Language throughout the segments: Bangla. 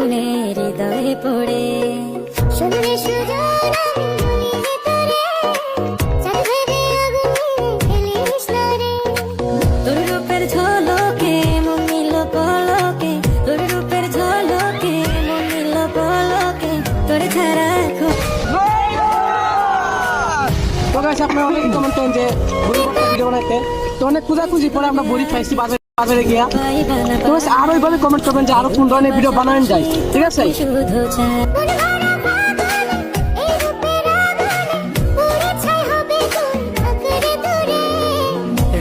আগুনে হৃদয়ে পড়ে শুনলে সুজন তোর রূপের ঝলকে মন নিল পলকে, তোর রূপের ঝলকে মন নিল পলকে, তোর ছাড়া তো গাইস আপনারা অনেক কমেন্ট করেন যে বুড়ি ভিডিও বানাইতে, তো অনেক খোঁজাখুঁজি পরে আমরা বুড়ি পাইছি বাজারে গিয়া। তো আর ওইভাবে কমেন্ট করবেন যে আরো কোন ধরনের ভিডিও বানানো যায়, ঠিক আছে? শুধু চায়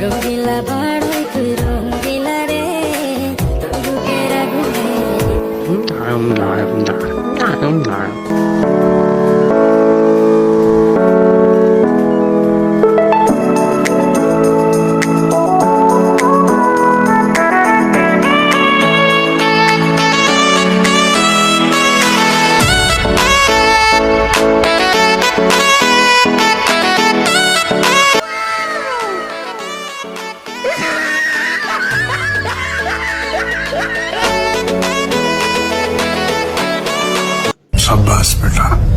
রঙিলা বাড়াই তুই রঙিলা রে তোর বুকের আগুনে शाबाश बेटा।